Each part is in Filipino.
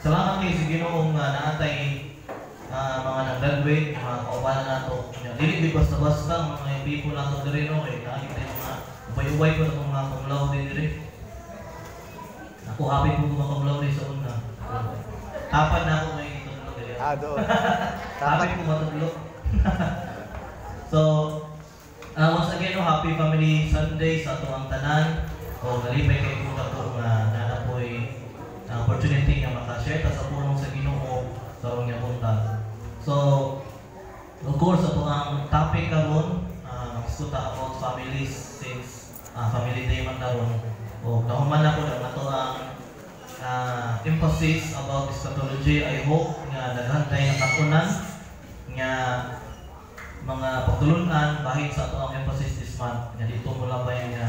salamat kay sa Ginoo nga naatay mga nag-graduate, mga kaubanan nato. Dili di basta-basta mga people nato diri no kay nakita mga ubay-ubay ko na mga cum laude diri. Ako happy po mga cum laude sa una. Tapan na ako may itulog diri. Doon. Happy po matulog. So, once again, happy family Sunday sa ato ang tanan. O nalipay kay po na po nga nanapoy opportunity nga makashare sa punong sa Ginoo karong nga buntag. So, of course, ato ang topic karon magsuta about families since family day man karon. O nahuman ako na ato ang emphasis about eschatology. I hope nga naghantay ang kakunan nga mga pagtulunan bahid sa ato ang emphasis this month. Nga dito mula ba nga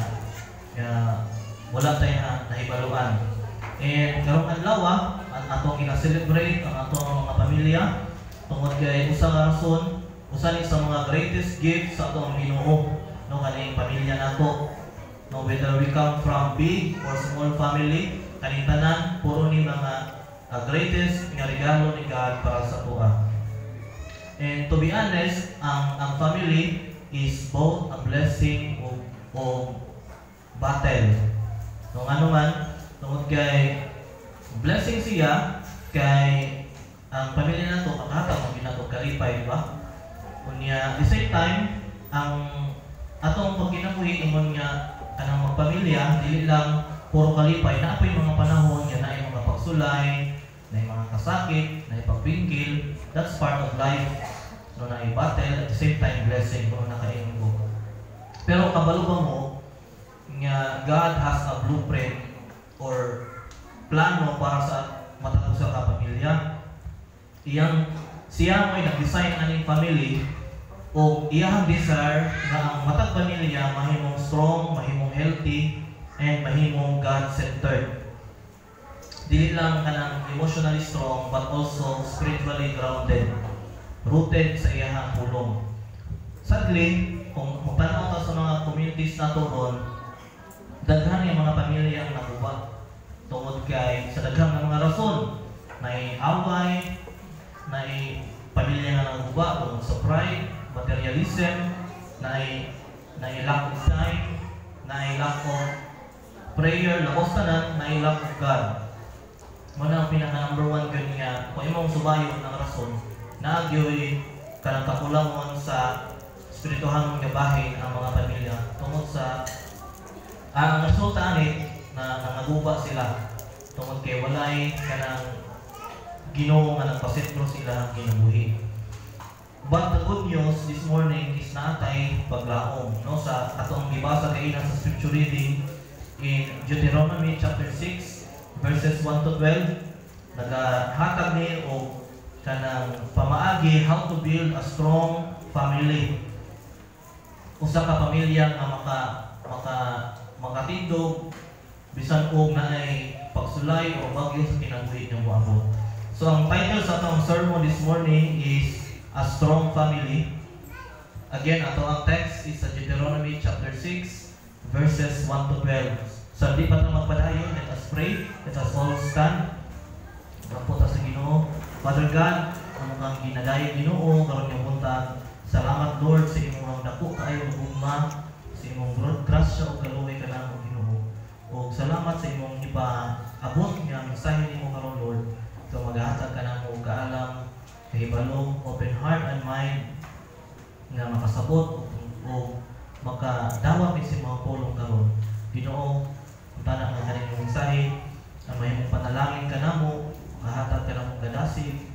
wala tayo nahibaluan. And karong adlaw at atong gina-celebrate ang atong mga pamilya tungod kay usa ka rason, usa ni sa mga greatest gifts sa atong Ginoo no kaning pamilya nato. No, whether we come from big or small family, kaning tanan puro ni mga greatest nga regalo ni God para sa tuwa. And to be honest, ang family is both a blessing o battle. No, ano man tungod kay blessing siya kay ang pamilya nato makatag mo ginato kalipay, di ba? Unya at the same time ang atong pagkinabuhi imong nga kanang magpamilya dili lang puro kalipay, na apay mga panahon nga naay mga pagsulay, naay mga kasakit, naay pagpingkil. That's part of life. No, naay battle at the same time blessing kung nakaingon ko. Pero kabalo ba mo nga God has a blueprint or plano para sa matapos sa kapamilya. Siya mo'y nag-design aning family o iyang desire na ang matag pamilya mahimong strong, mahimong healthy, and mahimong God-centered. Dili lang kanang emotionally strong but also spiritually grounded, rooted sa iyang pulong. Sadly, kung magtanaw ta sa mga communities nato ron, daghan yung mga pamilya ang nakuha tungod kay sa daghang mga rason. Naay away, naay pamilya nga nakuha tungod sa pride, materialism, naay lack of time, naay lack of prayer, labos tanan, naay lack of God. Muna ang pinaka-number one yun nga, kung imong subayon ng rason, naagyoy kanang kakulangon sa spirituhan ng gabahin ang mga pamilya tungod sa ang resulta ani na nangaguba sila tungod kay walay kanang Ginoo nga nagpasentro sila kinabuhi. But the good news this morning is natay paglaom no sa atong gibasa kay sa scripture reading in Deuteronomy chapter 6 verses 1 to 12. Nagahatag ni og kanang pamaagi how to build a strong family. Usa ka pamilya nga makatindog bisan og naay pagsulay o bagyo sa kinabuhi ng buabot. So ang title sa atong sermon this morning is A Strong Family. Again, ato ang text is sa Deuteronomy chapter 6 verses 1 to 12. So di pa tayo magpadayon, let us pray, let us all stand. Magpunta sa Ginoo. Father God, ang kang ginadayon Ginoo karon nga buntag. Salamat Lord sa imong dako kaayo nga ugma, sa imong grasya ug kaluoy kanang Ginoo. Ug salamat sa imong ipaabot nga mensahe nimo karon Lord. So maghatag ka namo og kaalam, kahibalo, open heart and mind nga makasabot o makadawat sa mga pulong karon. Ginoo, tana nga kaning mensahe na mahimong panalangin ka namo, makahatag ka namo gadasig,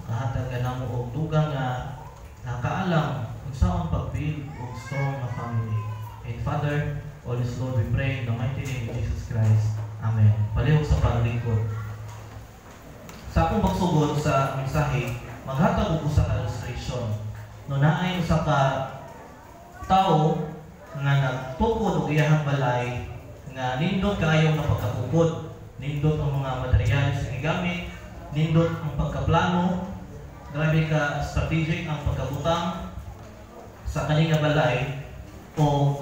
makahatag ka namo og dugang nga nakaalam kung saan pag-build og strong na family. And Father, all this Lord, we pray in the mighty name of Jesus Christ. Amen. Palihog sa paglingkod. Sa akong magsugod sa mensahe, maghatag og usa ka illustration. No naay usa ka tawo nga nagtukod og iyang balay nga nindot kaayo nga pagkakupod, nindot ang mga materyales nga gigamit, nindot ang pagkaplano, grabe ka strategic ang pagkabutang sa kani nga balay o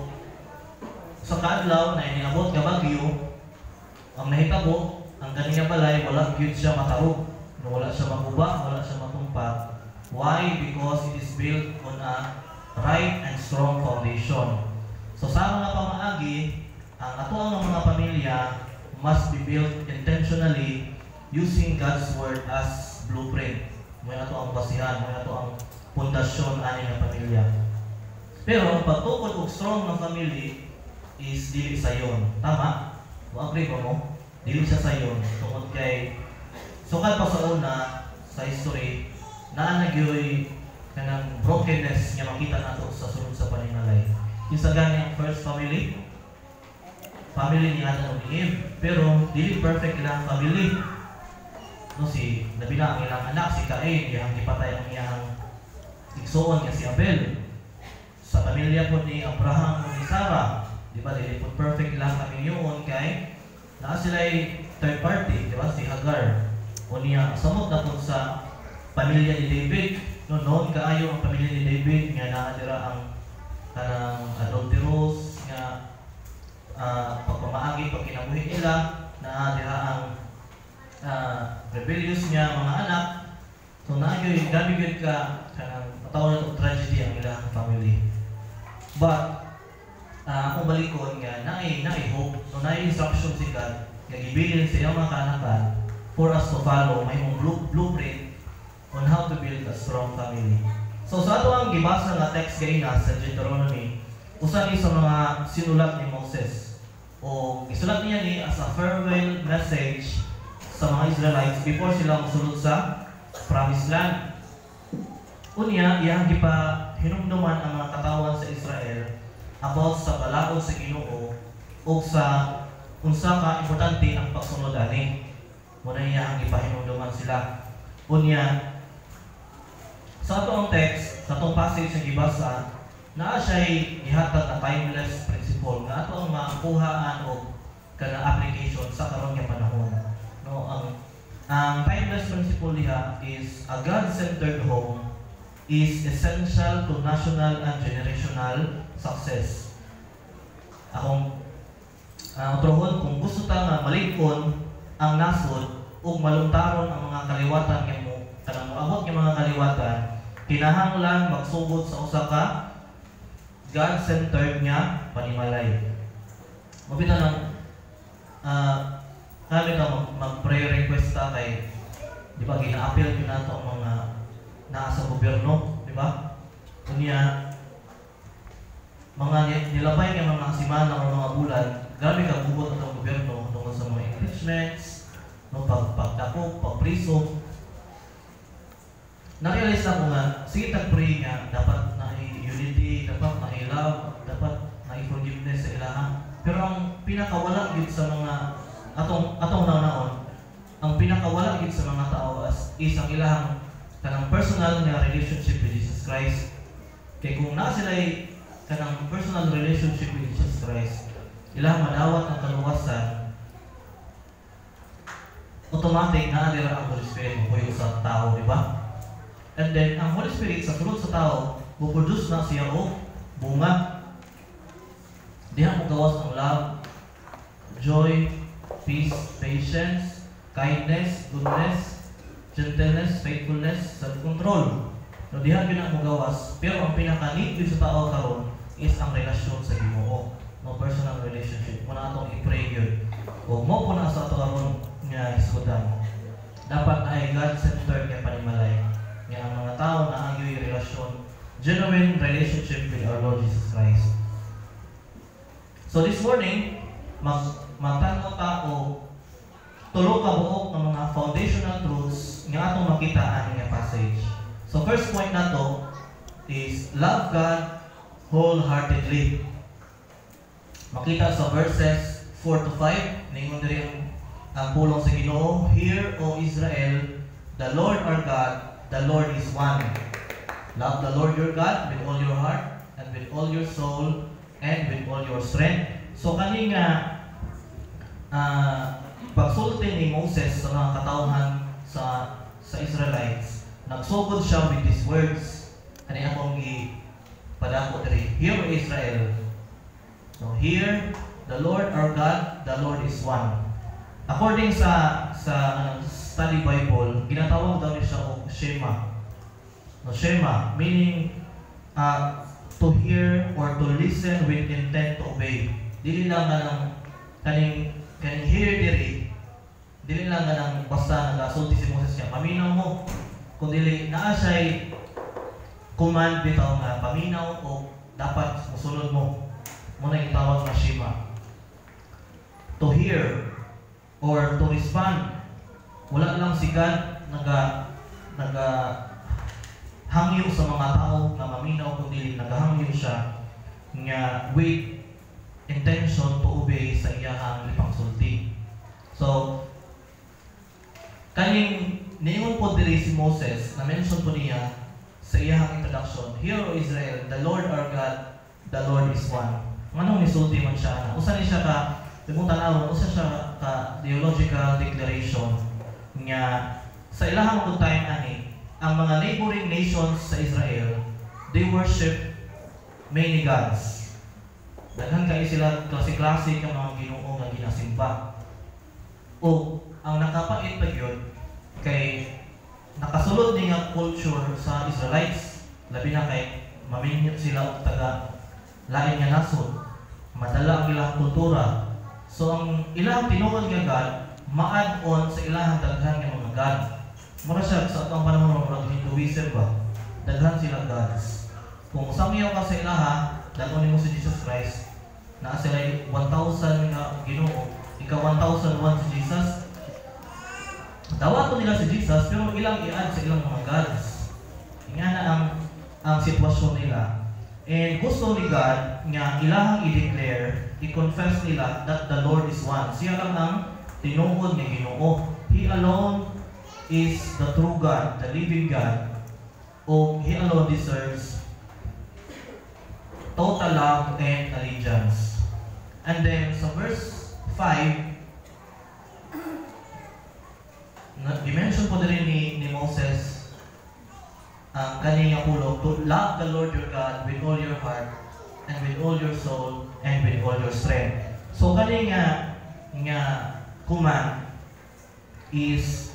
sa kaadlaw na iniabot nga bagyo ang nahitabo ang gani nga balay wala gyud siya matarog, no, wala siya maguba, wala siya matumpa. Why? Because it is built on a right and strong foundation. So sa mga pamaagi, ang ato ang mga pamilya must be built intentionally using God's word as blueprint. May ato ang basihan, may ato ang pundasyon ani nga pamilya. Pero ang pagtukod og strong na family is dili sayon. Tama? Agree ba mo? Dili siya sayon tungod kay sukad pa sa una sa history na nagyoy kanang brokenness nga makita nato sa sunod sa paningalay. Isa gani ang first family ni Adam ug Eve, pero dili perfect lang family. No, si nabila ang ilang anak, si Cain, iyang gipatay ang iyang igsoon nga si Abel. Sa pamilya po ni Abraham ug ni Sarah, di ba, dili po perfect lang kami yun kay naa sila'y third party, di ba, si Hagar. O niya, samot na po sa pamilya ni David. Noon kaayo ang pamilya ni David nga naadira ang kanang adulterous nga pagpamaagi pag kinabuhi nila, naadira ang rebellious niya mga anak. So naagyoy gabi gyud ka kanang matawag na tragedy ang ilang family. But kung balikon nga naay hope, no, naay instruction si God nga gibilin sa iyang mga kanakan for us to follow may mong blueprint on how to build a strong family. So sa ato ang gibasa nga text gaina sa Deuteronomy, usa ni sa mga sinulat ni Moses o gisulat niya ni as a farewell message sa mga Israelites before sila mosulod sa Promised Land. Unya, iyang gipa hinumduman ang mga katawan sa Israel about sa balaod sa Ginoo o sa unsa ka importante ang pagsunod ani. Muna iyang gipahinumduman sila. Unya, sa atong text, sa atong passage sa gibasa, naa siya'y ihatag na timeless principle nga ato ang maakuhaan o kanang application sa karon nga panahon. No, ang timeless principle niya is a God-centered home is essential to national and generational success. Akong utrohon, kung gusto ta nga malikon ang nasod ug maluntaron ang mga kaliwatan nga mo kanang moabot nga mga kaliwatan, kinahanglan magsugod sa usa ka God-centered nga panimalay. Mabita nang kami ka mag-prayer request ta kay, di ba, gina-appeal ko na ito ang mga naa sa gobyerno, di ba? Kunya, mga nilabay ng mga simana o mga bulan, grabe ka bubot ang gobyerno tungkol sa mga impeachments, no, pagdakop, pagpriso. Na-realize na ko nga, sige tag-pray nga, dapat na unity, dapat na love, dapat na forgiveness sa ilaha. Pero ang pinakawala yun sa mga atong naon, ang pinakawala gid sa mga tao is ang ilang kanang personal nga relationship with Jesus Christ. Kay kung na sila kanang personal relationship with Jesus Christ, ilang madawat ang kaluwasan, automatic na adira ang Holy Spirit mo sa tao, di ba? And then ang Holy Spirit sa sulod sa tao, puproduce na siya o bunga. Diha mo gawas ang love, joy, peace, patience, kindness, goodness, gentleness, faithfulness, self-control. No, diha gyud ang gawas, pero ang pinaka-need sa tao karon is ang relasyon sa Ginoo, no, personal relationship. Muna atong i-pray gyud. Ug mo po na sa ato karon nga isgodan. Dapat ay God-centered nga panimalay. Nga ang mga tao na agyoy relasyon, genuine relationship with our Lord Jesus Christ. So this morning, magtanong ta o tulo ka buok ng mga foundational truths nga atong makitaan nga passage. So first point na to is love God wholeheartedly. Makita sa verses 4 to 5, ningon diri ang pulong sa Ginoo, "Hear, O Israel, the Lord our God, the Lord is one. Love the Lord your God with all your heart and with all your soul and with all your strength." So kani nga pagsulti ni Moses sa mga katawhan sa Israelites, nagsugod siya with these words. Kani akong ipadako diri, "Hear, O Israel." So here, the Lord our God, the Lord is one. According sa sa study Bible, ginatawag daw niya siya og Shema. No, Shema meaning to hear or to listen with intent to obey. Dili lang nga ng kaning hear diri. Dili lang nga ng basta nagasulti si Moses niya. Paminaw mo. Kung dili naa siya'y command bitaw nga paminaw o dapat musulod mo. Muna yung tawag na Shema. To hear or to respond. Wala lang si God hangyo sa mga tao na maminaw, kundi nagahangyo siya nga with intention to obey sa iyahang ipangsulti. So, kaning niingon po diri si Moses, na-mention po niya sa iyahang introduction, "Hear, O Israel, the Lord our God, the Lord is one." Nganong nisulti man siya? Usa ni siya ka, kung tanawon, usa siya ka theological declaration nga sa ilahang kung time ani, ang mga neighboring nations sa Israel, they worship many gods. Daghan kayo sila klase-klase ng mga Ginoo nga ginasimba. O ang nakapait pa yun, kay nakasulod ni nga culture sa Israelites, labi na kay maminyot sila og taga lain nga nasod, madala ang ilang kultura. So ang ilang tinuod nga God, ma-add-on sa ilang daghan nga mga God. Mura siya sa atong panahon ng Hinduism ba? Daghan sila gods. Kung sangyaw ka sa ilaha, dagon mo si Jesus Christ, na sila 1,000 nga Ginoo, ika 1,001 si Jesus. Dawato nila si Jesus, pero ilang i-add sa ilang mga gods. Nga na ang sitwasyon nila. And gusto ni God nga ilahang i-declare, i-confess nila that the Lord is one. Siya lang ang tinuod ni Ginoo. He alone is the true God, the living God, o He alone deserves total love and allegiance. And then sa verse 5, dimension po din ni Moses ang kaniyang pulong, to love the Lord your God with all your heart and with all your soul and with all your strength. So kaniyang nga command is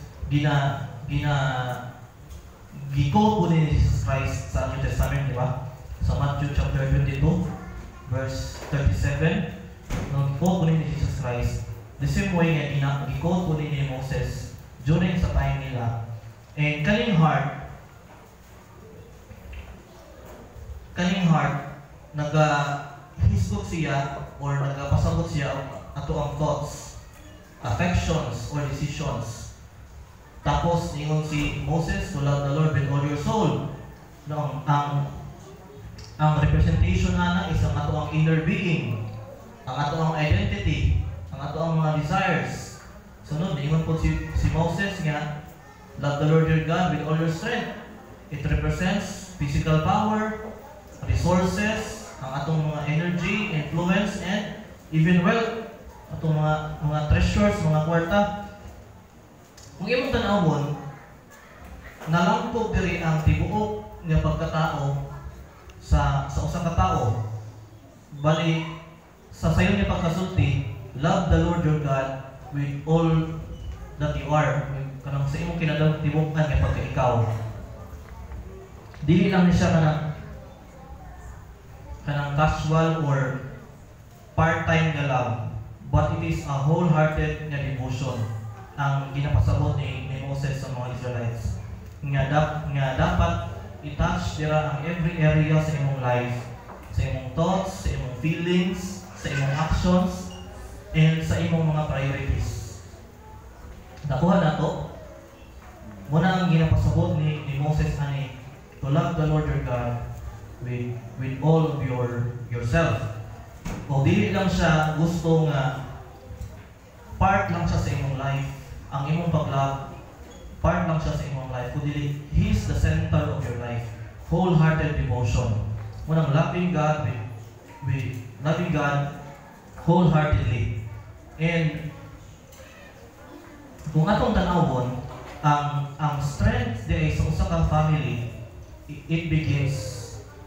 giko po ni Jesus Christ sa New Testament, di ba? Sa Matthew chapter 22, verse 37, nung giko po ni Jesus Christ, the same way nga giko po ni Moses during sa time nila. And kaning heart, nagahisgot siya or nagapasabot siya ato ang thoughts, affections, or decisions. Tapos, ningon si Moses, to love the Lord with all your soul. No, ang representation na is ang ato ang inner being, ang ato ang identity, ang ato ang mga desires. Sunod, ningon po si Moses nga, love the Lord your God with all your strength. It represents physical power, resources, ang atong mga energy, influence, and even wealth, atong mga treasures, mga kwarta. Kung imong tanawon, nalangkog diri ang tibuok nga pagkatao sa usa ka tao. Bali sa sayon ni pagkasulti, love the Lord your God with all that you are. Kanang sa imong kinadawat tibukan nga pagkaikaw. Dili lang ni siya kanang casual or part-time nga love, but it is a wholehearted nga devotion ang ginapasabot ni Moses sa mga Israelites nga dapat i-touch dira ang every area sa imong life, sa imong thoughts, sa imong feelings, sa imong actions, and sa imong mga priorities. Nakuha na to, muna ang ginapasabot ni Moses ani, to love the Lord your God with all of yourself. O dili lang siya gusto nga part lang siya sa imong life, ang imong pag-love, part lang siya sa imong life, kundi He is the center of your life. Wholehearted devotion. Munang loving God with loving God wholeheartedly. And kung atong tanawon, ang strength di sa usa ka family, it begins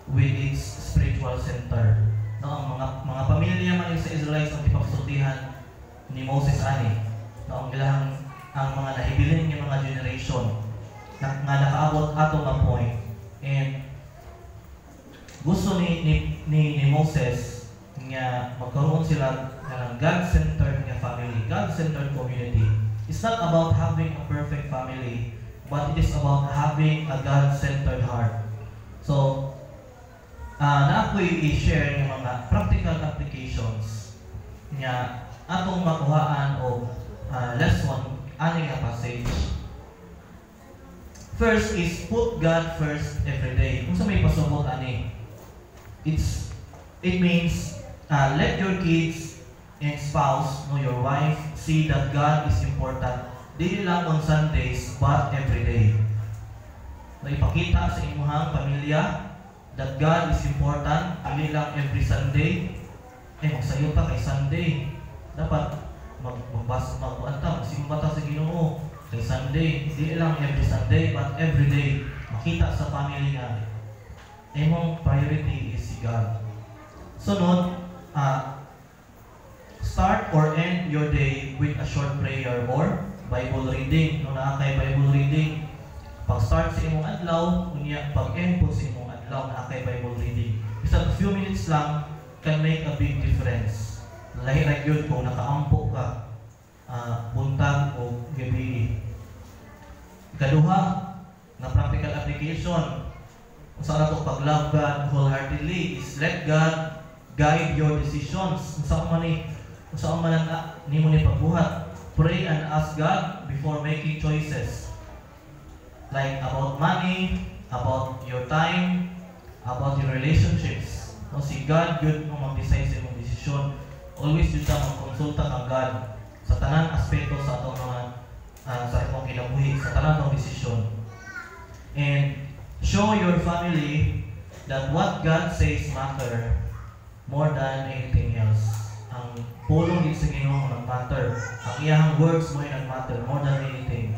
with its spiritual center. No, ang mga pamilya man sa Israelites ang ipagsultihan ni Moses ani. No, ang ilahang ang mga nahibilin ng mga generation na nga nakaabot ato nga point. And gusto ni Moses nga magkaroon sila ng God-centered nga family, God-centered community. It's not about having a perfect family, but it is about having a God-centered heart. So, na ako'y i-share yung mga practical applications nga atong makuhaan o lesson ani nga passage. First is put God first every day. Kung sa may pasubot ani, it means let your kids and spouse, your wife, see that God is important. Dili lang on Sundays, but every day. Ipakita sa imuhang pamilya that God is important, dili lang every Sunday. Magsayo pa kay Sunday. Dapat magsimba ta sa Ginoo kay Sunday. Dili lang every Sunday, but every day. Makita sa family nga imong priority is si God. Sunod, start or end your day with a short prayer or Bible reading. No naa kay Bible reading, pag-start sa imong adlaw, unya pag-end po sa imong adlaw naa kay Bible reading. Bisa a few minutes lang can make a big difference. Lahi ra gyud kung nakaampo ka buntag o gabi. Ikaduha, na practical application sa ato pag-love God wholeheartedly is let God guide your decisions. Unsa man nimo ni pagbuhat, pray and ask God before making choices. Like about money, about your time, about your relationships. No, si God good mo mag-decide sa imong desisyon. Always yun sa mag-konsulta kang God sa tanan aspeto sa atong mga sa imong kinabuhi, sa tanan ng desisyon. And show your family that what God says matter more than anything else. Ang pulong din sa Ginoo nag-matter. Ang iyang words mo nag-matter more than anything.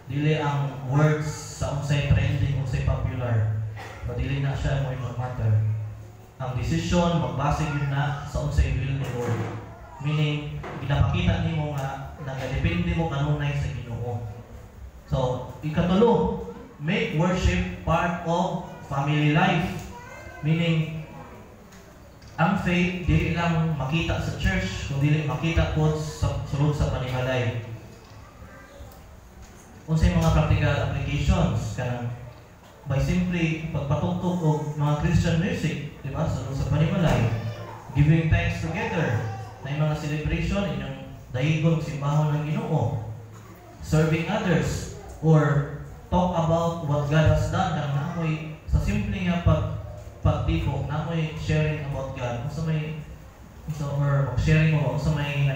Dili ang words sa unsay trending, unsay popular. Dili na siya mo nag-matter. Ang decision magbase yun na sa unsay will ni Lord. Meaning, ginapakita nimo nga nagadepende mo kanunay sa Ginoo. So, ikatulo, make worship part of family life. Meaning, ang faith, dili lang makita sa church, kung dili makita po sa sulod sa panimalay. Unsay mga practical applications kanang by simply pagpatugtog og mga Christian music, di ba? Sulod sa panimalay, giving thanks together, na yung mga celebration, inyong dahigon simbahon ng Ginoo, serving others, or talk about what God has done. Kanang namoy sa simple nga pagtipok, namoy sharing about God. Or sharing mo sa may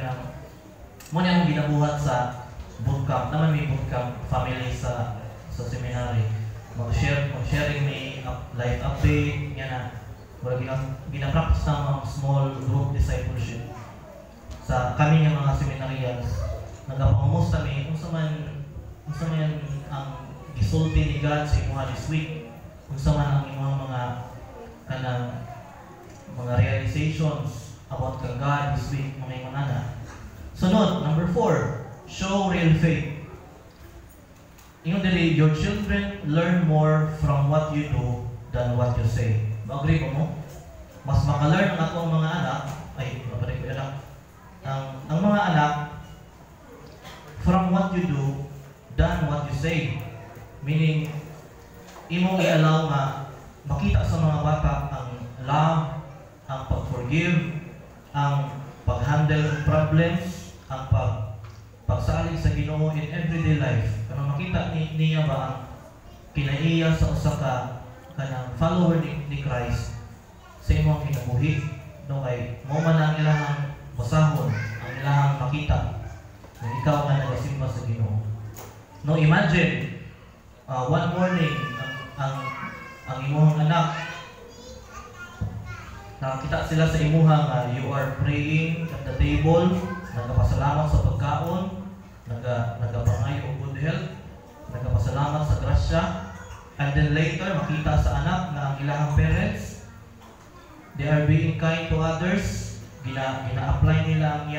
mo niyang ginabuhat sa bootcamp. Naman may bootcamp family sa seminary. Mag-sharing may life update, yan na. Gina-practice na mga small group discipleship. Sa kami ng mga seminarians, nagpangumusta kami kung sa man ang gisulti ni God sa imuha this week, kung sa man ang imuha mga realizations about kang God this week, mga imanana. Sunod, number 4, show real faith. Ingon dili, your children learn more from what you do than what you say. Agree mo? Mas maka-learn ang atong mga anak, ang mga anak from what you do than what you say. Meaning, imong i-allow nga makita sa mga bata ang love, ang pag-forgive, ang pag-handle problems, ang pagsalig sa Ginoo in everyday life. Kung makita niya ba ang kinaiya sa usa ka kanang follower ni Christ sa imong kinabuhi, no kay mo man ang ilahang basahon, ang ilahang makita na ikaw nga nagasimba sa Ginoo. No, imagine one morning ang imong anak nakakita sila sa imuha nga you are praying at the table, nagpasalamat sa pagkaon, nagapangayo og good health, nagpasalamat sa grasya, and then later makita sa anak na ang ilahang parents they are being kind to others, gina-apply nila ang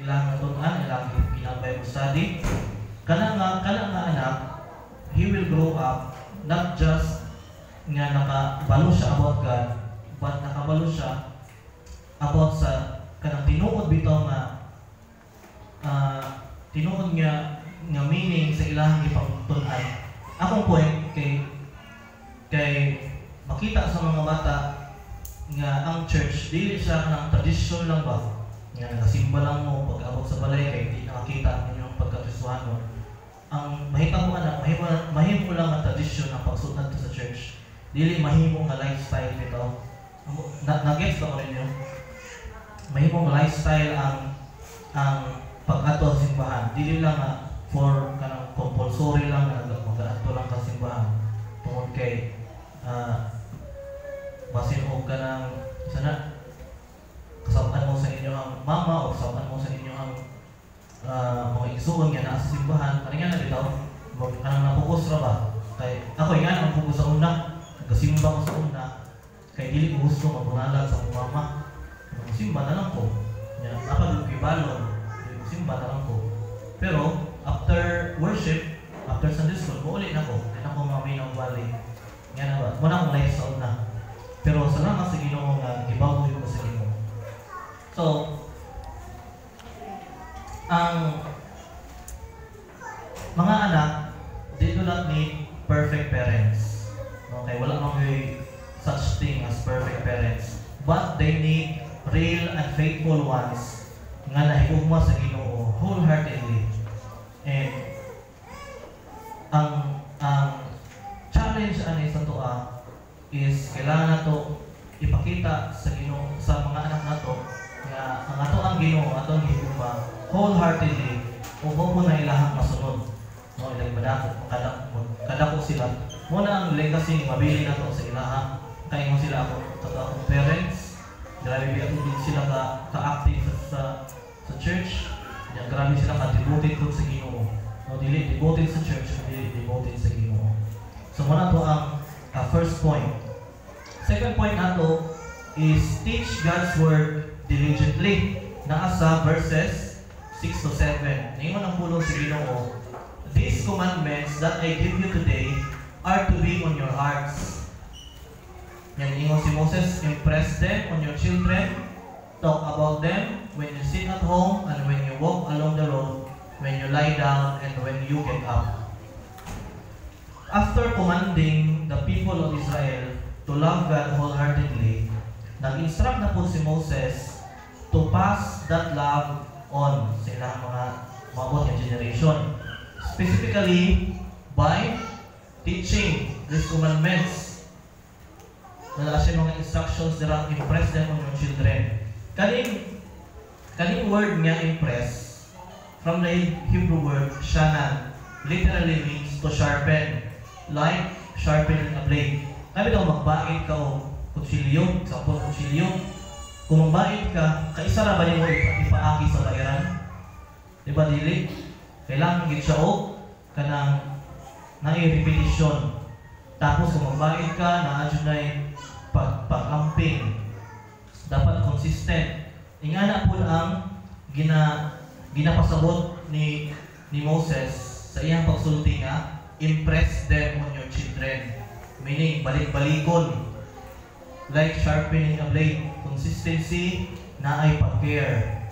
ilahang natunan, ilang Bible study, kana nga anak, he will grow up not just nga nakabalo siya about God, but nakabalo siya about sa kanang tinuod bitaw nga tinuod nga meaning sa ilahang ipangtun-an. Akong point kay makita sa mga bata nga ang church dili siya kanang tradisyon lang ba nga nagasimba lang mo pag-abot sa balay kay di nakakita ang inyong pagkakristiyano. Ang mahita mo anak, mahimo lang ang tradisyon ang pagsunod sa church. Dili mahimo nga lifestyle nito. Nag-gets ba ko ninyo? Mahimo nga lifestyle ang pag-ato sa simbahan. Dili lang nga for kanang compulsory lang na mag-ato lang ka simbahan. Tungod kay basin o kanang sana kasabakan mo sa inyo ang mama o kasabakan mo sa inyo ang mga igsuon nga nasa simbahan. Ano nga na bitaw? Kanang napokus ra ba? Kay ako nga ang fokus sa una. Kasimba ko sa una. Kay dili ko gusto mabunalag sa akong mama. Simba na lang ko. Dapat yung ibalon. Simba na lang ko. Pero after worship, after Sunday school, maulit na ko. Kaya na ko mami ng bali. Nga na ba? Muna akong life sa una. Pero salamat sa Ginoo nga ibaboy ko sa Ginoo. So, ang mga anak, they do not need perfect parents. Okay, wala mang such thing as perfect parents. But they need real and faithful ones nga nahigugma sa Ginoo wholeheartedly. And ang challenge ani sa tuwa is kailangan nato ipakita sa Ginoo sa mga anak nato nga ang ato ang Ginoo ato ang higugma wholeheartedly ug mo na ilahang masunod. No, ilay madako kadako sila. Muna ang legacy mabili nato sa ilaha kay mo sila akong parents. Grabe biya din sila ka-active sa church. Yan grabe sila ka-devoted po sa Ginoo. No, dili devoted sa church, dili devoted sa Ginoo. So muna to ang first point. Second point nato is teach God's word diligently. Naa sa verses 6 to 7. Ningon ang pulong sa Ginoo. These commandments that I give you today are to be on your hearts. Yan ingon si Moses, impress them on your children, talk about them when you sit at home and when you walk along the road, when you lie down and when you get up. After commanding the people of Israel to love God wholeheartedly, nag-instruct na po si Moses to pass that love on sa ilang mga mabot ng generation. Specifically, by teaching these commandments. Nala siya mga instructions na impress them on your children. Kaning word nga impress, from the Hebrew word shanan, literally means to sharpen, like sharpening a blade. Kaya daw magbait ka o kutsilyo, sampung kutsilyo. Kung magbait ka, kaisa ra ba niyo mo ipaagi sa bayaran? Diba dili? Kailangan gid siya o kanang repetition. Tapos kung magbait ka, naadyo na pag-amping. Dapat consistent. Ingana po ang ginapasabot ni Moses sa iyang pagsulti nga, impress them on your children. Meaning, balik-balikon. Like sharpening a blade. Consistency na ay pag-care.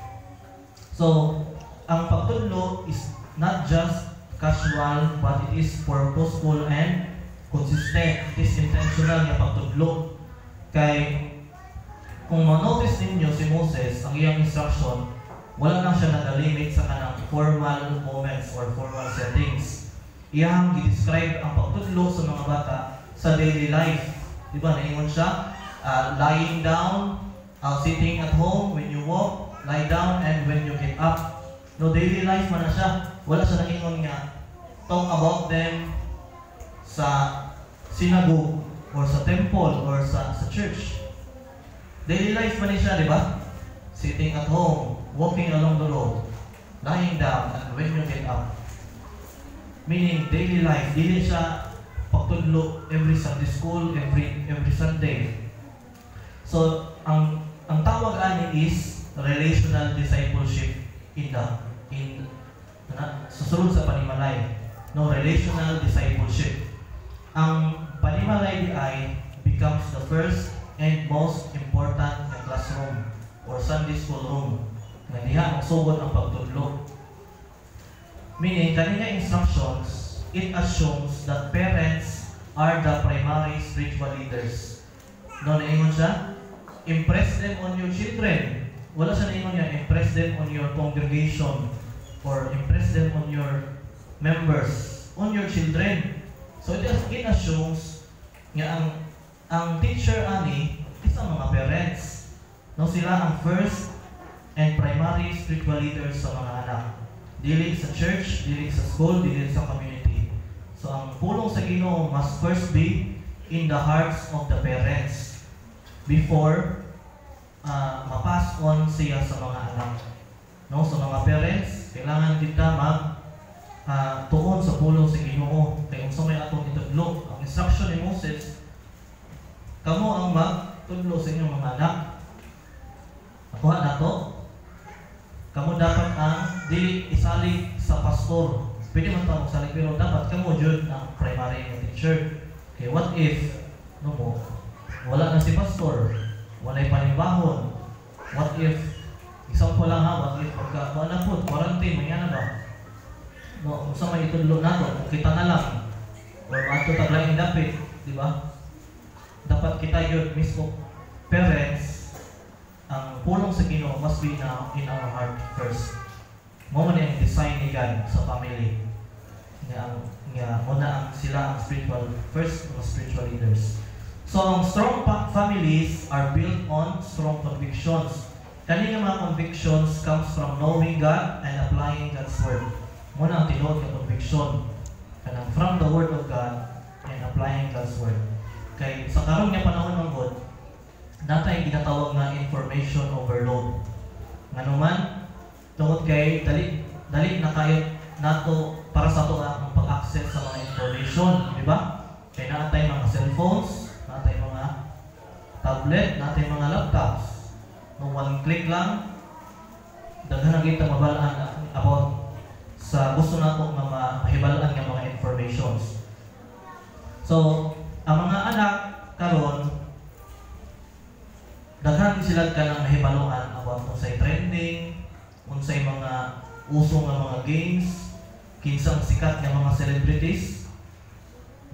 So, ang pagtudlo is not just casual, but it is purposeful and consistent. It is intentional na pagtudlo. Kay kung ma-notice ninyo si Moses, ang iyang instruction, wala lang siya nag-limit sa kanang formal moments or formal settings. Iyang i-describe ang pagtudlo sa mga bata sa daily life. Diba, naingon siya, lying down, sitting at home, when you walk, lie down, and when you get up. No, daily life man na siya. Wala siya naingon nga, talk about them sa synagogue, or sa temple, or sa church. Daily life man siya, di ba? Sitting at home, walking along the road, lying down, and when you get up. Meaning, daily life, dili siya pagtudlo every Sunday school, every Sunday. So, ang tawag ani is relational discipleship in susulod sa panimalay, no, relational discipleship. Ang panimalay ay becomes the first and most important na classroom or Sunday school room na diha magsugod ang pagtudlo. Meaning, kanina instructions, it assumes that parents are the primary spiritual leaders. No, naingon siya, impress them on your children. Wala siya naingon niya, impress them on your congregation or impress them on your members, on your children. So it assumes nga ang teacher ani is ang mga parents. No, sila ang first and primary spiritual leaders sa mga anak. Dili sa church, dili sa school, dili sa community. So ang pulong sa Ginoo must first be in the hearts of the parents before mapass on siya sa mga anak. No, so mga parents, kailangan kita tuon sa pulong sa Ginoo. Kay unsa may atong itudlo, ang instruction ni Moses, kamo ang magtudlo sa inyong mga anak. Nakuha na to. Kamu dapat ang dili isali sa pastor. Pwede man tawag sa pero dapat kamo jud ang primary nga teacher. Okay, what if mo wala na si pastor, walay panibahon? What if example lang ha, what if pagka wala po quarantine may ana ba? No, unsa may itudlo nato? Kita na lang. Or ato taglaing dapit, di ba? Dapat kita yun mismo parents. Ang pulong sa Ginoo must be now in our heart first. Mo man ang design ni God sa family. Nga muna ang sila ang spiritual leaders. So ang strong families are built on strong convictions. Kani nga mga convictions comes from knowing God and applying God's word. Muna ang tinuod nga conviction kanang from the word of God and applying God's word. Kay sa karon nga panahon ng God, natay ginatawag na information overload. Nganuman, tungod kay dali na kayo nato para sa ato ang pag-access sa mga information, di ba? Kay natay mga cellphones, natay mga tablet, natay mga laptops. No one click lang, daghan na kita mabalaan about sa gusto nato nga mahibalaan nga mga informations. So, ang mga anak karon daghan sila ka ng mahibaluan about unsay trending, unsay mga uso nga mga games, kinsang sikat nga mga celebrities,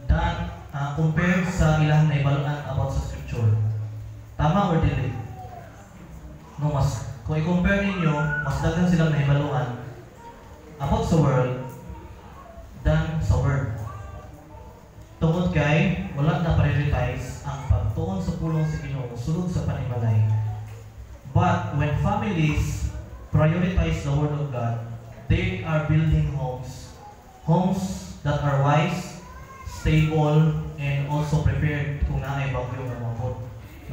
dan compared sa ilang nahibaluan about sa scripture. Tama or dili? No, mas kung i-compare ninyo, mas daghan silang nahibaluan about sa world than sa word. Tungod kay wala na prioritize ang pagtuon sa pulong sa Ginoo sulod sa panimalay. But when families prioritize the word of God, they are building homes that are wise, stable, and also prepared kung naay bagyo nga mabot.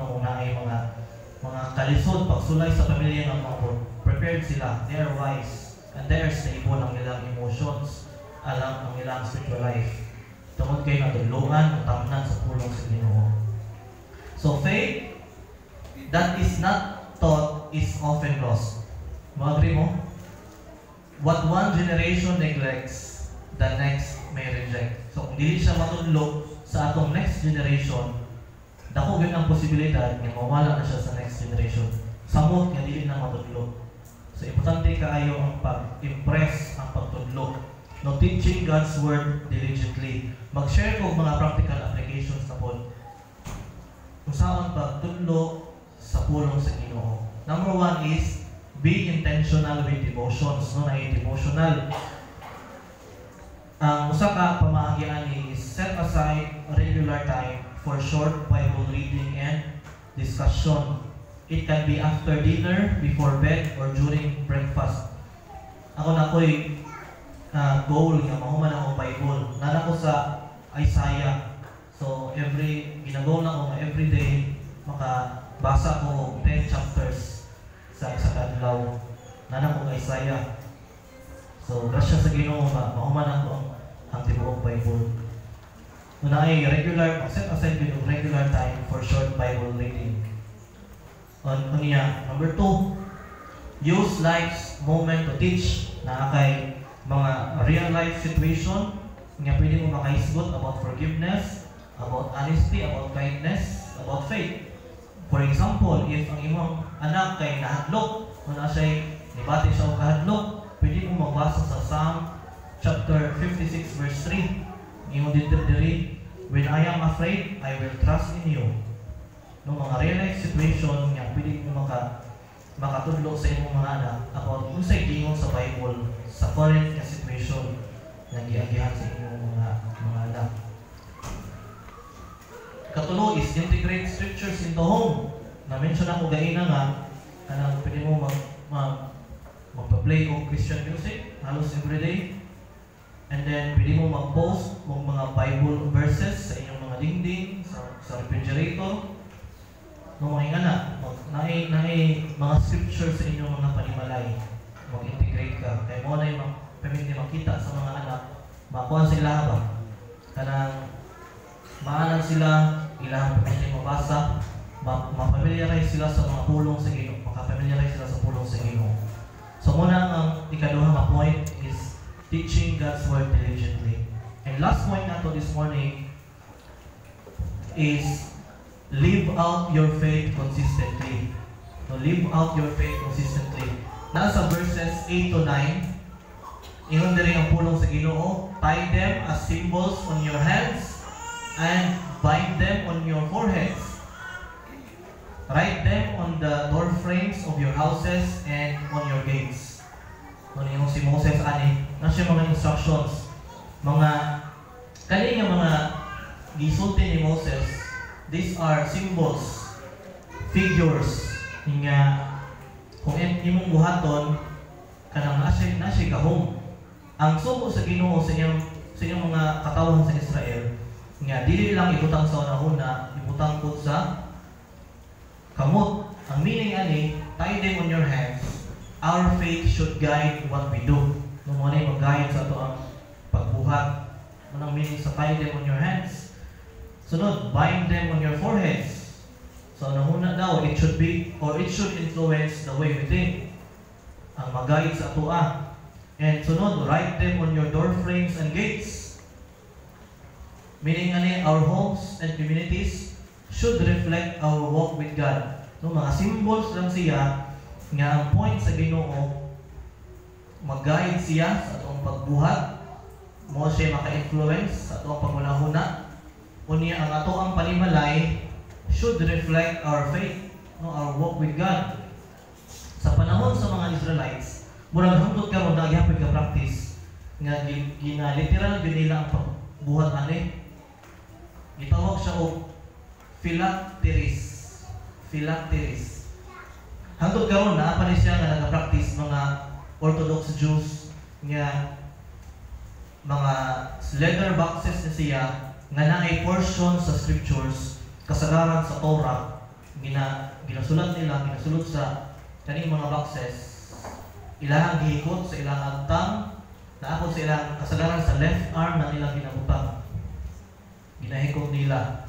No, kung naay mga kalisod pagsulay sa pamilya nga mabot, prepared sila. They are wise and they are stable ang ilang emotions, alam ang ilang spiritual life. Tungod kayo natulungan, natamnan sa pulong sa Ginoo. So faith that is not taught is often lost. Mag-agree mo? What one generation neglects, the next may reject. So kung dili siya matudlo sa atong next generation, dako gyud ang posibilidad nga mawala na siya sa next generation. Samot nga dili na matudlo. So importante kaayo ang pag-impress, ang pagtudlo. No, teaching God's word diligently. Mag-share ko mga practical applications na po. Kung saan pagtudlo sa pulong sa Ginoo. Number 1 is be intentional with devotions. No, na devotional. Ang usa ka pamaagyan is set aside regular time for short Bible reading and discussion. It can be after dinner, before bed, or during breakfast. Ako na ko'y goal nga mahuman akong Bible. Nana ko sa Isaiah. So ginagawa na ko every day makabasa ko 10 chapters sa isa ka adlaw. Nana ko Isaiah. So grasya sa Ginoo mahuman ako ang tibuok Bible. Una ay set aside with regular time for short Bible reading. Number 2, use life's moment to teach. Na kay mga real life situation nga pwede mo makahisgot about forgiveness, about honesty, about kindness, about faith. For example, if ang imong anak kay nahadlok, kung na siya nibati siya o kahadlok, pwede mo magbasa sa Psalm chapter 56 verse 3. Imong diri, when I am afraid, I will trust in you. No, mga real life situation nga pwede mo makatudlo sa imong mga anak about kung sa'y gingon sa Bible sa current nga situation na giagihan sa inyong mga anak. Katulo is integrate scriptures into home. Na-mention ako gaina nga kanang pwede mo magpa-play o Christian music halos everyday. And then pwede mo mag-post ng mga Bible verses sa inyong mga dingding, sa refrigerator. No, mga ingana, naay mga scripture sa inyong mga panimalay. Mag-integrate ka. Kaya mo na yung pamilya makita sa mga anak, makuha sila ba? Kanang maanan sila, ilang pamilya mabasa, mapamilyarize sila sa mga pulong sa Ginoo, makapamilyarize sila sa pulong sa Ginoo. So muna ang ikaduhang point is teaching God's word diligently. And last point nato this morning is live out your faith consistently. So, live out your faith consistently. Nasa verses 8 to 9, ingon diri ang pulong sa Ginoo, tie them as symbols on your hands and bind them on your foreheads. Write them on the door frames of your houses and on your gates. Kung yung si Moses ani, nasa mga instructions, mga kani nga mga gisulti ni Moses. These are symbols, figures, nga kung imong buhaton, kanang nasa gahom. Ang suko sa Ginoo sa inyong mga katawan sa Israel, nga dili lang ibutang sa una-una, ibutang po sa kamot. Ang meaning ani, tie them on your hands. Our faith should guide what we do. Nung mo na mag-guide sa ito ang pagbuhat. Anong meaning sa tie them on your hands? Sunod, bind them on your foreheads. So, nahuna daw, it should influence the way we think. Ang mag-guide sa atua. And sunod, write them on your door frames and gates. Meaning, our homes and communities should reflect our walk with God. No, mga symbols lang siya nga ang point sa Ginoo, mag-guide siya sa atong pagbuhat, mo siya maka-influence sa atong pagmulahuna. Unya ang ato ang panimalay should reflect our faith, no, our walk with God. Sa panahon sa mga Israelites, murag hangtod karon nagyapon ka practice nga gina-literal gyud nila ang pagbuhat ani. Gitawag siya og phylacteries. Phylacteries. Hangtod karon naa pa ni siya nga nagapractice mga Orthodox Jews nga mga leather boxes na siya nga naay portion sa scriptures kasagaran sa Torah ginasulat sa kaning mga boxes ilahang gihikot sa ilang agtang naakot sa ilang kasagaran sa left arm na nilang ginabutang ginahikot nila.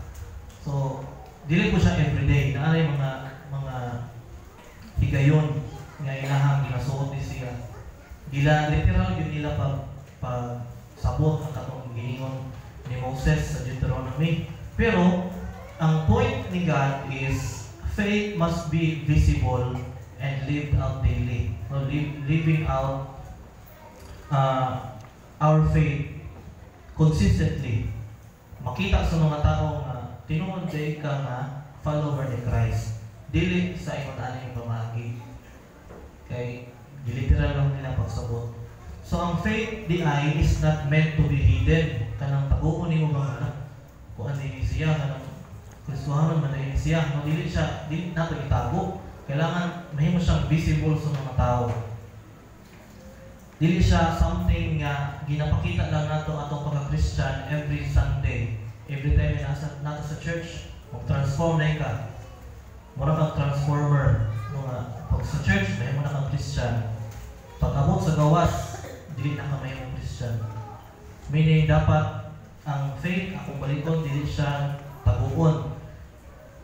So dili ko siya everyday na ay mga higayon nga ilahang ginasuot ni siya gila literal yun nila pa sabot ang katong giningon ni Moses sa Deuteronomy. Pero ang point ni God is faith must be visible and lived out daily. So, living out our faith consistently. Makita sa mga tao nga tinuod ka nga follower ni Christ. Dili sa imong aning pamagi. Kay literal lang nila pagsabot. So ang faith di ay is not meant to be hidden. Kanang taguon nimo mga kung ano ni siya kanang Kristohanon man ni siya, no dili nato itago. Kailangan mahimo siyang visible sa mga tao. Dili siya something nga ginapakita lang nato atong pagka-Christian every Sunday. Every time nato sa church, mag-transform na ka. Mura kang transformer. Pag sa church, mahimo na kang Christian. Pag abot sa gawas, dili na ka mayroong Christian. Meaning, dapat ang faith, akong baliton, dili siya taguon.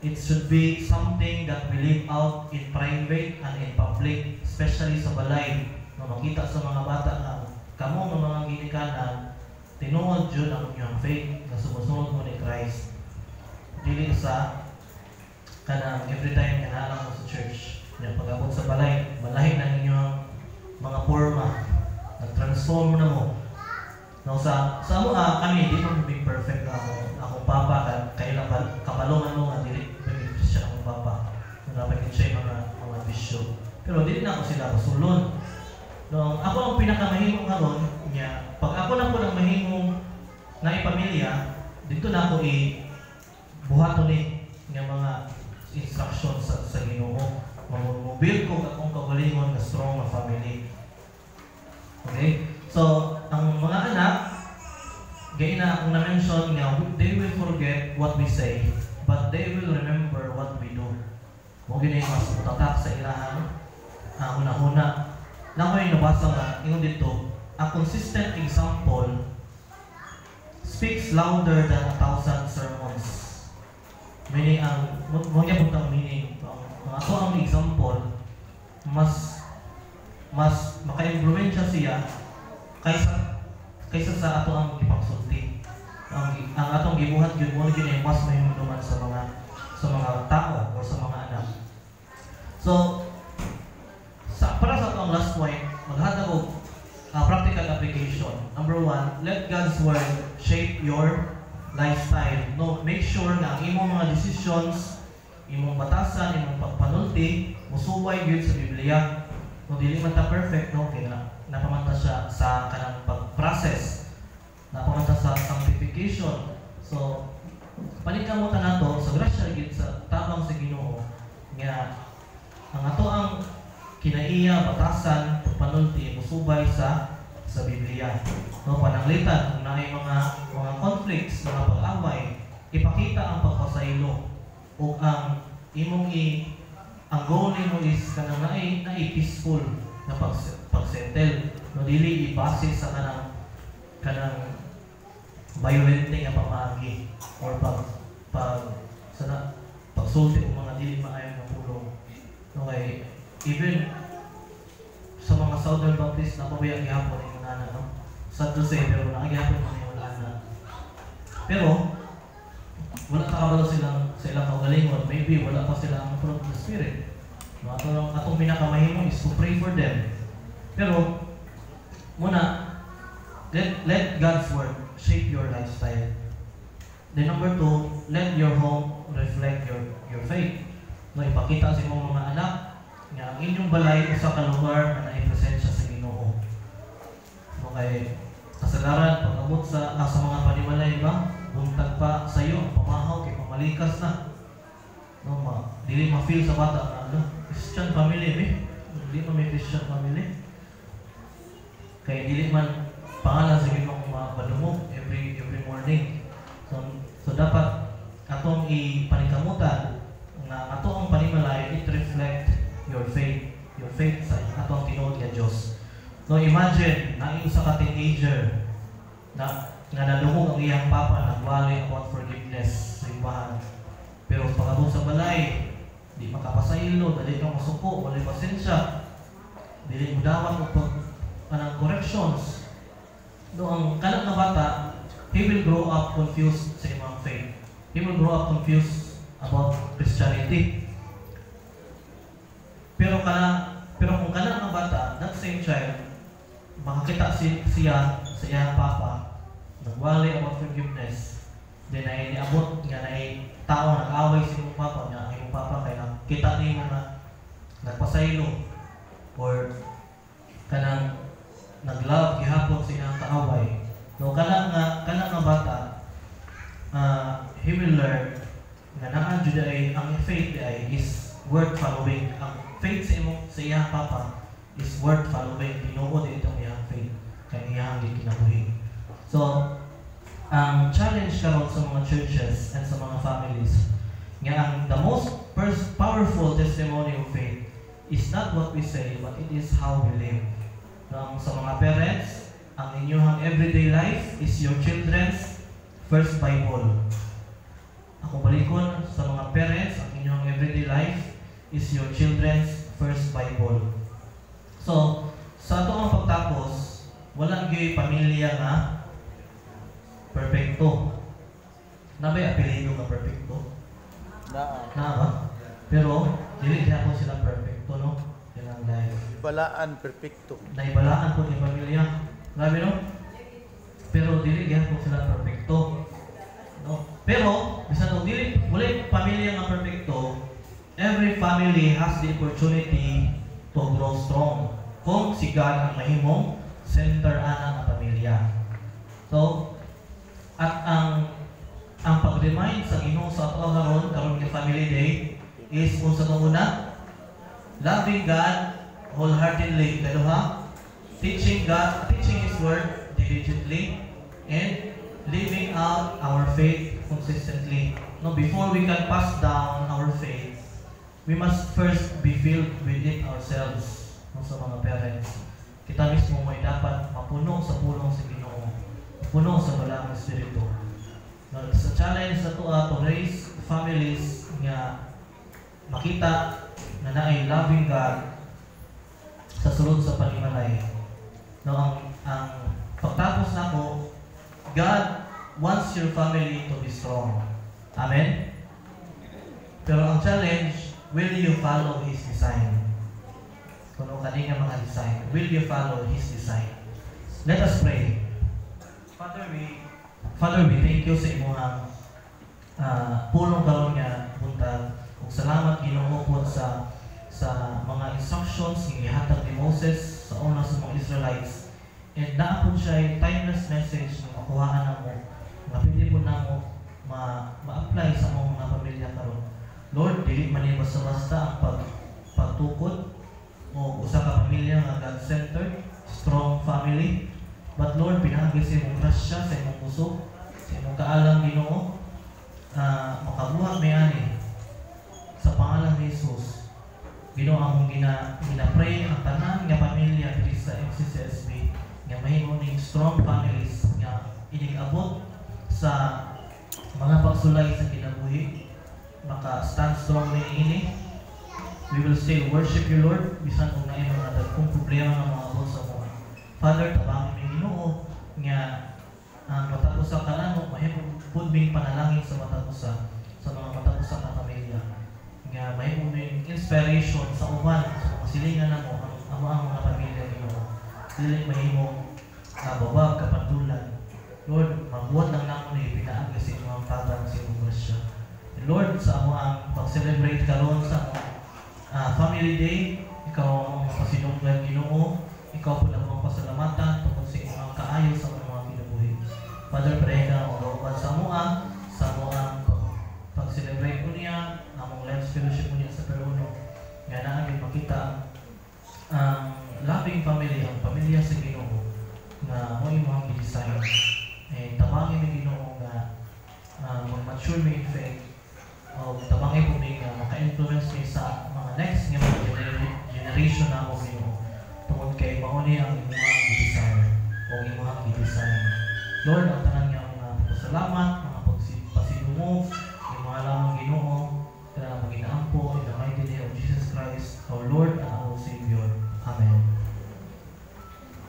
It should be something that we live out in private and in public, especially sa balay. No, makita sa mga bata na kamo nga mga ginikanan tinuod jud ang inyong faith nga sumusunod mo ni Christ. Dili sa kanang every time nga naa mo sa church. Nya pag-abot sa balay, malahi na inyong mga forma. Nag-transform na mo. No, sa kami di mo be perfect akong papa kailan kabalongan mo nga dili pwede siya akong papa. Napagin siya mga bisyo. Pero dili na ako sila pasulon. No, ako ang pinakamahimong karon niya. Pag ako na po ng mahimong na ipamilya, dito na ako buhaton ni ng mga instructions sa Ginoo. Mamobil ko akong kaugalingon na strong na family. Okay? So, ang mga anak, gaya na akong na-mention nga, they will forget what we say, but they will remember what we do. Huwag yun yung mas tatak sa ilahan. Una-una, na ko yung nabasa nga, yung dito, a consistent example speaks louder than 1,000 sermons. Meaning, huwag niya puntang meaning. Ako ang example, mas maka-influensya siya kaysa sa ato ang ipagsulti. Ang atong gibuhat yun mo yun ay mas mahimuluman sa mga tao o sa mga anak. So, para sa atong last point, maghatag og practical application. Number 1, let God's word shape your lifestyle. No, make sure na ang imong mga decisions, imong batasan, imong pagpanulti, musubay gyud sa Biblia. No, dili man ta perfect, no, kaya napamanta siya sa kanang pag-process, napamanta sa sanctification. So, paningkamutan nato sa grasya gyud sa tabang sa Ginoo nga ang ato ang kinaiya batasan pagpanulti musubay sa Biblia. No, pananglitan kung naay mga conflicts, mga pag-away, ipakita ang pagpasaylo o ang imong ang goal nimo is kanang naay peaceful na pagsettle. No, dili ibase sa kanang violente nga pamagi or pagsulti og mga dili maayo nga pulong. Okay, even sa mga Southern Baptist na pabaya gihapon yung nana, no? Sad to say, pero nakagihapon mo yung nana. Pero wala kakabalo sa ilang kaugalingon. Maybe wala pa sila ang fruit of the Spirit. No, atong pinakamahimo is to pray for them. Pero muna, let God's word shape your lifestyle. Then number 2, let your home reflect your faith. No, ipakita sa imong mga anak nga ang inyong balay usa ka lugar na naipresensya sa Ginoo. Okay, kasagaran pag-abot sa mga panimalay ba, buntag pa sa iyo ang pamahaw kay pamalikas na. No, dili ma-feel sa bata na Christian family dili man may Christian family. Kay dili man pangalan sa Ginoo mga padumog every morning. So dapat atong ipaningkamutan na ato ang panimalay it reflect your faith sa atong tinuod nga Dios. No, imagine na isa ka teenager na nadungog ang iyang papa nagwali about forgiveness sa ibahan. Pero pag-abot sa balay, di makapasaylo, dali ka masuko, wala pasensya, dili mo dapat anang corrections. No, ang kanang na bata, he will grow up confused sa imong faith. He will grow up confused about Christianity. Pero kung kanang na bata, that same child, makakita siya sa iyang papa, nagwali about forgiveness, then ay niabot nga na ay tao nag-away sa imong papa niya, ang imong papa kaya kita niyo na nagpasaylo or kanang nag-love gihapon sa iyang kaaway. No, kanang nga bata, he will learn nga naa jud ay ang faith ay is worth following. Ang faith sa iyang papa is worth following. Tinuod itong iyang faith kay iyang gikinabuhi. So, ang challenge karon sa mga churches and sa mga families nga ang the most powerful testimony of faith is not what we say but it is how we live. Sa mga parents, ang inyong everyday life is your children's first Bible. Ako balikon sa mga parents, ang inyong everyday life is your children's first Bible. So, sa ato ang pagtapos, wala gyud pamilya nga perfecto. Nabay apelido nga perfecto? Na ba? Pero dili gyapon sila perfecto, no? Ilang life. Balaan perfecto. Naibalaan po ni pamilya. Grabe, no? Pero dili gyapon sila perfecto. No? Pero bisan og dili wala pamilya nga perfecto, every family has the opportunity to grow strong kung si God ang mahimong center ana nga pamilya. So, at ang pag-remind sa Ginoo sa ato karon nga Family Day is kung sa una, loving God wholeheartedly, kaduha, teaching His Word diligently, and living out our faith consistently. No, before we can pass down our faith, we must first be filled with it ourselves. No, sa mga parents, kita mismo may dapat mapuno sa pulong sa Ginoo, puno sa Balang Espiritu. No, sa challenge na to raise families nga makita na naay loving God sa sulod sa panimalay. No, ang pagtapos nako, God wants your family to be strong. Amen? Pero ang challenge, will you follow His design? Kung ano kanina mga design, will you follow His design? Let us pray. Father, we thank you sa imong pulong karon nga buntag. Ug salamat Ginoo po sa mga instructions nga gihatag ni Moses sa una sa mga Israelites. And naapon siya timeless message na makuhaan namo, nga pwede po namo ma-apply sa mga pamilya karon. Lord, dili man ni basta-basta ang pagtukod o usa ka pamilya nga God-centered, strong family. But Lord, pinahagi sa imong grasya, sa imong puso, sa imong kaalam Ginoo, makabuhat may ani sa pangalan ni Jesus. Ginoo, among gina-pray ang tanan nga pamilya diri sa MCCSB nga mahimo ning strong families nga inig-abot sa mga pagsulay sa kinabuhi, maka-stand strong ini. We will still worship you, Lord, bisan kung naay mga dagkong problema nga mga abot sa mga. Father, tabangin mi Ginoo nga ang matapos sa kanamo mahimo pud bing panalangin sa matapos sa mga matapos sa pamilya. Nga mahimo ning inspiration sa uban sa mga silingan namo ang mga pamilya Ginoo. Dili mahimo babag kapandulan. Lord, magbuhat lang namo ni pinaagi sa imong tabang sa imong grasya. Lord, sa among pag-celebrate karon sa Family Day, ikaw ang pasinunggan Ginoo, ikaw po lang ang pasalamatan tungkol sa imong kaayo sa mga kinabuhi. Father, pray ka ang kauban sa among pag-celebrate ko niya, among Lens Fellowship mo niya sa Peruno. Nga namin makita ang loving family, ang pamilya sa Ginoo, na mo imong i-design. And tabangin ni Ginoo nga mag-mature mo in faith, o tabangin po ni nga maka-influence niya sa mga next nga mga generation na mo Ginoo. Tungod kay mauni ang imong i-design o imong i-design. Lord, ang tanan nga mga pasalamat, mga pasinungo,